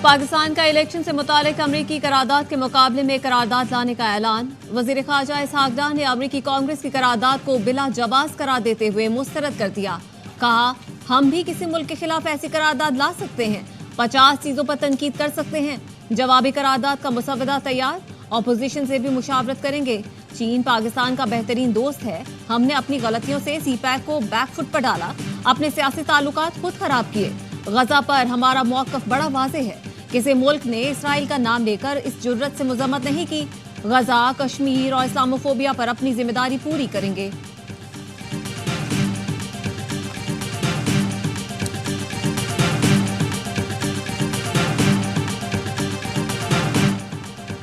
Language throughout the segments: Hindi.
पाकिस्तान का इलेक्शन से मुतालिक अमरीकी करारदाद के मुकाबले में करारदाद लाने का ऐलान। वजीर खारजा इसहाक डार ने अमरीकी कांग्रेस की करारदाद को बिला जवाज करार देते हुए मुस्तरद कर दिया। कहा, हम भी किसी मुल्क के खिलाफ ऐसी करारदाद ला सकते हैं, 50 चीजों पर तनकीद कर सकते हैं। जवाबी करारदाद का मुसवदा तैयार, ऑपोजिशन से भी मुशावरत करेंगे। चीन पाकिस्तान का बेहतरीन दोस्त है। हमने अपनी गलतियों से सीपैक को बैकफुट पर डाला, अपने सियासी ताल्लुकात खुद खराब किए। गजा पर हमारा मौकफ बड़ा वाज़ेह है। किसी मुल्क ने इसराइल का नाम लेकर इस जुर्रत से मुजम्मत नहीं की। गजा, कश्मीर और इस्लामोफोबिया पर अपनी जिम्मेदारी पूरी करेंगे।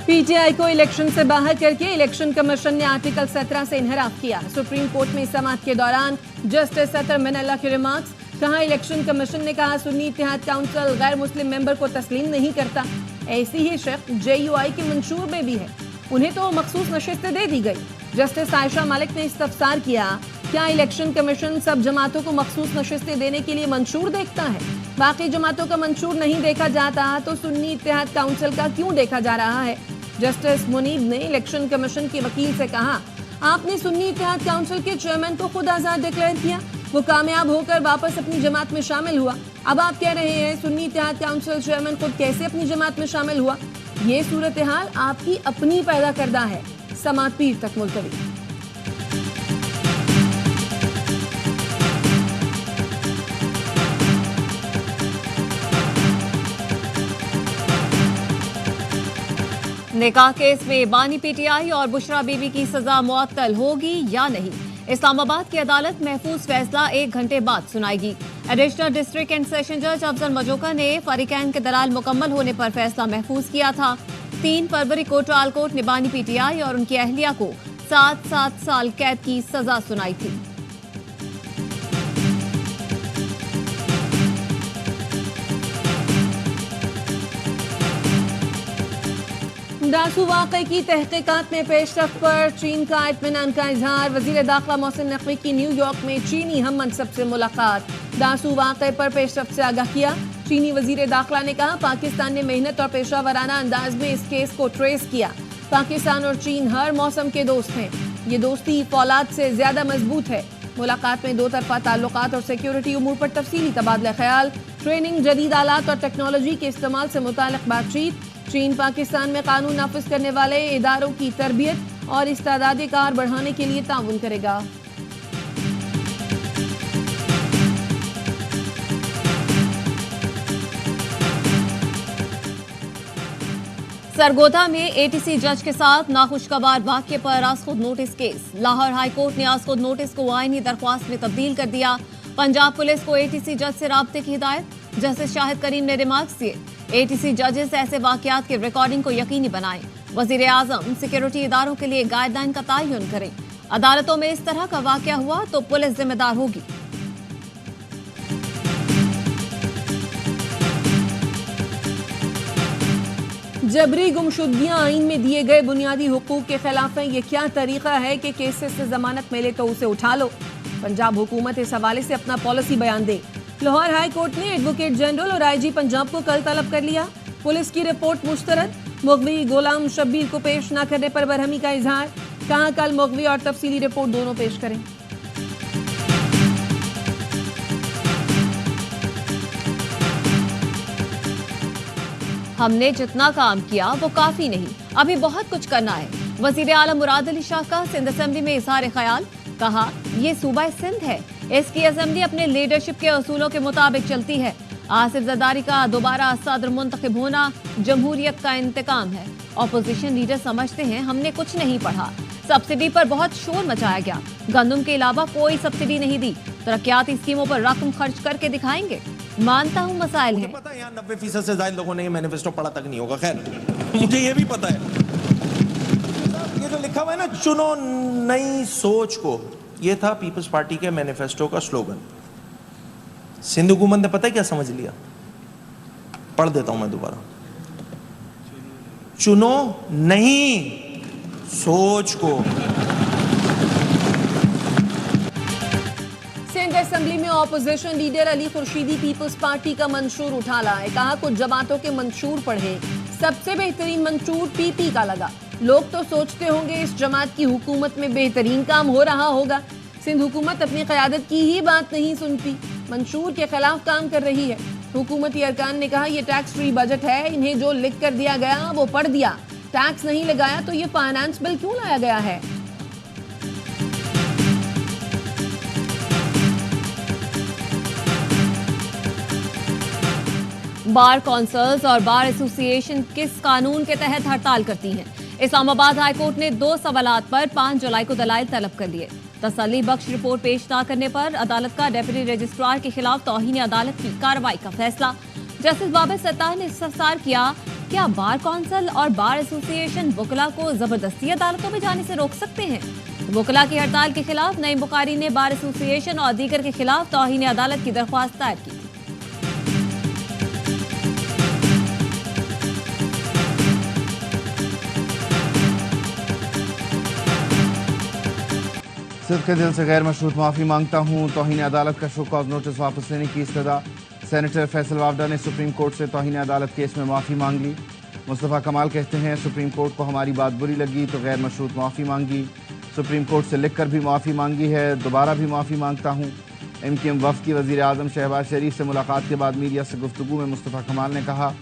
पीटीआई को इलेक्शन से बाहर करके इलेक्शन कमीशन ने आर्टिकल 17 से इनहराफ किया। सुप्रीम कोर्ट में समाअत के दौरान जस्टिस अतर मिनल्ला के रिमार्क्स। कहा, इलेक्शन कमीशन ने कहा सुन्नी इत्तेहाद काउंसिल गैर मुस्लिम मेंबर को तस्लीम नहीं करता। ऐसी ही शर्त JUI के मंशूर में भी है, उन्हें तो मखसूस नशिस्तें दे दी गई। जस्टिस आयशा मलिक ने इस्तफसार किया, क्या इलेक्शन कमीशन सब जमातों को मखसूस नशिस्तें देने के लिए मंशूर देखता है? बाकी जमातों का मंशूर नहीं देखा जाता तो सुन्नी इत्तेहाद काउंसिल का क्यों देखा जा रहा है? जस्टिस मुनीब ने इलेक्शन कमीशन के वकील से कहा, आपने सुन्नी इत्तेहाद काउंसिल के चेयरमैन को खुद आजाद डिक्लेयर किया, वो कामयाब होकर वापस अपनी जमात में शामिल हुआ। अब आप कह रहे हैं सुन्नी इत्तेहाद काउंसिल चेयरमैन खुद कैसे अपनी जमात में शामिल हुआ? ये सूरत हाल आपकी अपनी पैदा करदा है। समाअत पीर तक मुलतवी। निकाह केस में बानी PTI और बुशरा बीबी की सजा मुअत्तल होगी या नहीं? इस्लामाबाद की अदालत महफूज फैसला 1 घंटे बाद सुनाएगी। एडिशनल डिस्ट्रिक्ट एंड सेशन जज अफजल मजोका ने फरीकैन के दलाल मुकम्मल होने पर फैसला महफूज किया था। 3 फरवरी को ट्रायल कोर्ट ने बानी PTI और उनकी अहलिया को 7 साल कैद की सजा सुनाई थी। दासू वाक़े की तहकीकात में पेशरफ्त पर चीन का इत्मीनान का इजहार। वज़ीर दाखिला मोहसिन नकवी की न्यूयॉर्क में चीनी हम मनसब से मुलाकात। दासू वाक़े पर पेशरफ्त से आगाह किया। चीनी वज़ीर दाखिला ने कहा, पाकिस्तान ने मेहनत और पेशा वराना अंदाज में इस केस को ट्रेस किया। पाकिस्तान और चीन हर मौसम के दोस्त हैं। ये दोस्ती फौलाद से ज्यादा मजबूत है। मुलाकात में 2 तरफा ताल्लुकात और सिक्योरिटी उमूर पर तफसीली तबादला ख्याल, ट्रेनिंग, जदीद आलात और टेक्नोलॉजी के इस्तेमाल से मुताल्लिक बातचीत। चीन पाकिस्तान में कानून नाफिज करने वाले इदारों की तरबियत और इस्तादाद कार बढ़ाने के लिए ताउन करेगा। सरगोधा में ATC जज के साथ नाखुशगवार वाक़ये पर आसखुद notice case. Lahore high court ने आसखुद नोटिस को आईनी दरख्वास्त में तब्दील कर दिया। पंजाब पुलिस को ATC जज से राब्ते की हिदायत। जस्टिस शाहिद करीम ने रिमार्क्स दिए, ATC जजेस ऐसे वाक़यात के रिकॉर्डिंग को यकीनी बनाएं। वज़ीर आज़म सिक्योरिटी इदारों के लिए गाइडलाइन का तयन करें। अदालतों में इस तरह का वाक़या हुआ तो पुलिस जिम्मेदार होगी। जबरी गुमशुदगियां आइन में दिए गए बुनियादी हुकूक के खिलाफ हैं। ये क्या तरीका है कि केसेस से जमानत मिले तो उसे उठा लो? पंजाब हुकूमत इस हवाले से अपना पॉलिसी बयान दे। लाहौर हाई कोर्ट ने एडवोकेट जनरल और IG पंजाब को कल तलब कर लिया। पुलिस की रिपोर्ट मुस्तरद। मुगवी गुलाम शब्बीर को पेश न करने पर बरहमी का इजहार। कहा, कल मुगवी और तफसीली रिपोर्ट दोनों पेश करें। हमने जितना काम किया वो काफी नहीं, अभी बहुत कुछ करना है। वजीर आलम मुराद अली शाह का सिंध असेंबली में इजहार ख्याल। कहा, ये सूबा सिंध है, इसकी असेंबली अपने लीडरशिप के असूलों के मुताबिक चलती है। आसिफ जरदारी का दोबारा सदर मुंतखब होना जमहूरियत का इंतकाम है। ऑपोजिशन लीडर समझते हैं हमने कुछ नहीं पढ़ा। सब्सिडी पर बहुत शोर मचाया गया, गंदम के अलावा कोई सब्सिडी नहीं दी। तरक्याती स्कीमों पर रकम खर्च करके दिखाएंगे। मानता हूँ मसाइल है। पता है यहाँ 90% से ज्यादा लोगों ने ये मैनिफेस्टो पढ़ा तक नहीं होगा। खैर मुझे ये भी पता है, ये जो लिखा हुआ है ना, चुनो नई सोच को, ये था पीपल्स पार्टी के मैनिफेस्टो का स्लोगन। सिंध हुकूमत ने पता है क्या समझ लिया? पढ़ देता हूं मैं दोबारा। चुनो नई सोच को। सिंध असेंबली में ऑपोजिशन लीडर अली खुर्शीदी पीपल्स पार्टी का मंशूर उठा लाए। कहा कुछ जमातों के मंशूर पढ़े, सबसे बेहतरीन मंशूर पीपी का लगा। लोग तो सोचते होंगे इस जमात की हुकूमत में बेहतरीन काम हो रहा होगा। सिंध हुकूमत अपनी क़यादत की ही बात नहीं सुनती, मंशूर के खिलाफ काम कर रही है। हुकूमती अरकान ने कहा यह टैक्स फ्री बजट है, इन्हें जो लिख कर दिया गया वो पढ़ दिया। टैक्स नहीं लगाया तो ये फाइनेंस बिल क्यों लाया गया है? बार कौंसल्स और बार एसोसिएशन किस कानून के तहत हड़ताल करती हैं? इस्लामाबाद हाईकोर्ट ने 2 सवालात पर 5 जुलाई को दलाइल तलब कर लिए। तसल्ली बख्श रिपोर्ट पेश न करने पर अदालत का डेप्यूटी रजिस्ट्रार के खिलाफ तौहीन अदालत की कार्रवाई का फैसला। जस्टिस बाबर सत्तार ने इस्तफसार किया, क्या बार कौंसिल और बार एसोसिएशन वकला को जबरदस्ती अदालतों में जाने से रोक सकते हैं? वकला की हड़ताल के खिलाफ नईम बुखारी ने बार एसोसिएशन और दीगर के खिलाफ तौहीन अदालत की दरख्वास्त दायर की थी। सिर्फ के दिल से गैर मशरूत माफ़ी मांगता हूँ। तौहीन अदालत का शो कॉज नोटिस वापस लेने की इस्तदा। सेनेटर फैसल वावडा ने सुप्रीम कोर्ट से तौहीन अदालत केस में माफ़ी मांग ली। मुस्तफ़ा कमाल कहते हैं सुप्रीम कोर्ट को हमारी बात बुरी लगी तो गैर मशरूत माफ़ी मांगी। सुप्रीम कोर्ट से लिख कर भी माफ़ी मांगी है, दोबारा भी माफ़ी मांगता हूँ। MKM वफ़द की वज़ीर आज़म शहबाज शरीफ से मुलाकात के बाद मीडिया से गुफ्तगू में मुस्तफ़ा कमाल ने कहा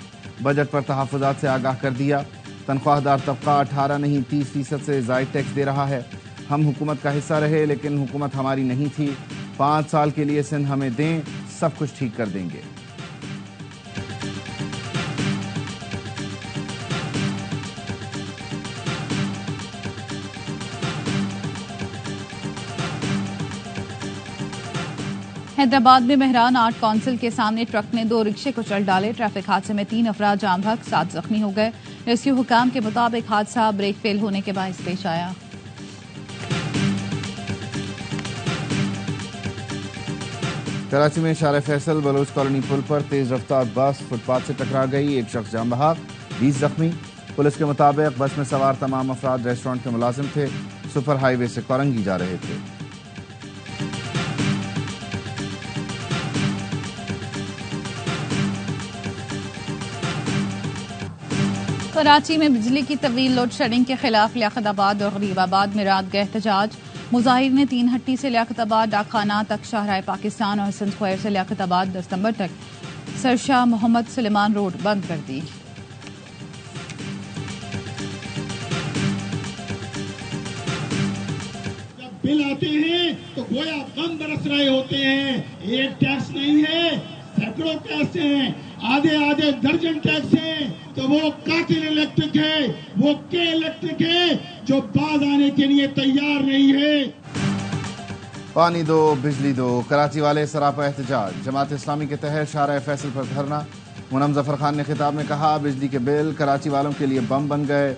बजट पर तहफ़्फ़ुज़ात से आगाह कर दिया। तनख्वाहदार तबका 18 नहीं 30% से ज़ायद टैक्स दे रहा है। हम हुकूमत का हिस्सा रहे लेकिन हुकूमत हमारी नहीं थी। 5 साल के लिए सिंध हमें दें, सब कुछ ठीक कर देंगे। हैदराबाद में मेहरान आर्ट काउंसिल के सामने ट्रक ने 2 रिक्शे को चल डाले। ट्रैफिक हादसे में 3 अफराद जाम बहक, 7 जख्मी हो गए। रेस्क्यू हुकाम के मुताबिक हादसा ब्रेक फेल होने के बायस पेश आया। कराची में शारे फैसल बलोच कॉलोनी पुल पर तेज रफ्तार बस फुटपाथ से टकरा गई। 1 शख्स जाम बहक, 20 जख्मी। पुलिस के मुताबिक बस में सवार तमाम अफराद रेस्टोरेंट के मुलाजिम थे, सुपर हाईवे से कोरंगी जा रहे थे। कराची में बिजली की तवील लोड शेडिंग के खिलाफ लियाकताबाद और गरीबाबाद में रात गए एहतजाज। मुजाहिर ने 3 हट्टी से लियाकताबाद डाकखाना तक, शाहराह पाकिस्तान और हसन स्क्वायर से लियाकताबाद 10 सितंबर तक सरशाह मोहम्मद सुलेमान रोड बंद कर दी। जब बिल आते हैं तो गोया गम बरस रहे होते हैं। एक टैक्स नहीं है, सैकड़ों टैक्स हैं, आधे आधे दर्जन टैक्स हैं। तो वो कातिल इलेक्ट्रिक है, वो के इलेक्ट्रिक है जो बाज आने के लिए तैयार नहीं है। पानी दो, बिजली दो, कराची वाले सरापा एहतजाज। जमात इस्लामी के तहत शाहराह फैसल पर धरना। मुनम जफर खान ने खिताब में कहा बिजली के बिल कराची वालों के लिए बम बन गए।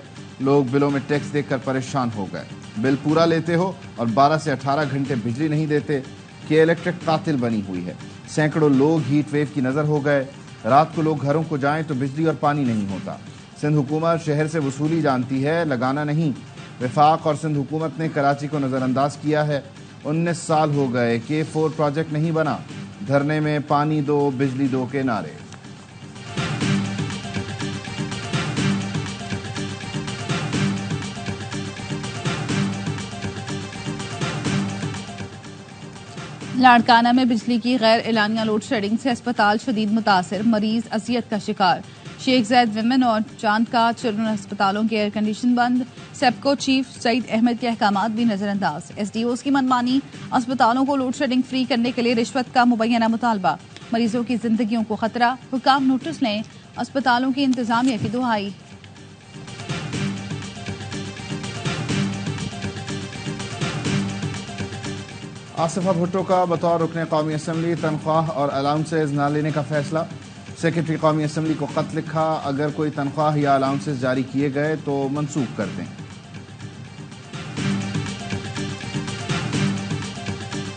लोग बिलों में टैक्स देखकर परेशान हो गए। बिल पूरा लेते हो और 12 से 18 घंटे बिजली नहीं देते। के इलेक्ट्रिक कातिल बनी हुई है। सैकड़ों लोग हीट वेव की नजर हो गए। रात को लोग घरों को जाएं तो बिजली और पानी नहीं होता। सिंध हुकूमत शहर से वसूली जानती है, लगाना नहीं। वफाक और सिंध हुकूमत ने कराची को नज़रअंदाज किया है। 19 साल हो गए K4 प्रोजेक्ट नहीं बना। धरने में पानी दो, बिजली दो के नारे। लाड़काना में बिजली की गैर एलानिया लोड शेडिंग से अस्पताल शदीद मुतासिर, मरीज अजियत का शिकार। शेख जैद विमेन और चांद का चिल्ड्रन अस्पतालों के एयर कंडीशन बंद। सेप्को चीफ सईद अहमद के अहकामात भी नजरअंदाज। SDOs की मनमानी। अस्पतालों को लोड शेडिंग फ्री करने के लिए रिश्वत का मुबैना मुतालबा। मरीजों की जिंदगियों को खतरा, हुकाम नोटिस लें। अस्पतालों की इंतजामिया की दुहाई। आसिफा भुट्टो का बतौर रुकने कौमी असम्बली तनख्वाह और अलाउंसेज न लेने का फैसला। सेक्रेटरी कौमी असम्बली को खत लिखा, अगर कोई तनख्वाह या अलाउंसेज जारी किए गए तो मनसूख कर दें।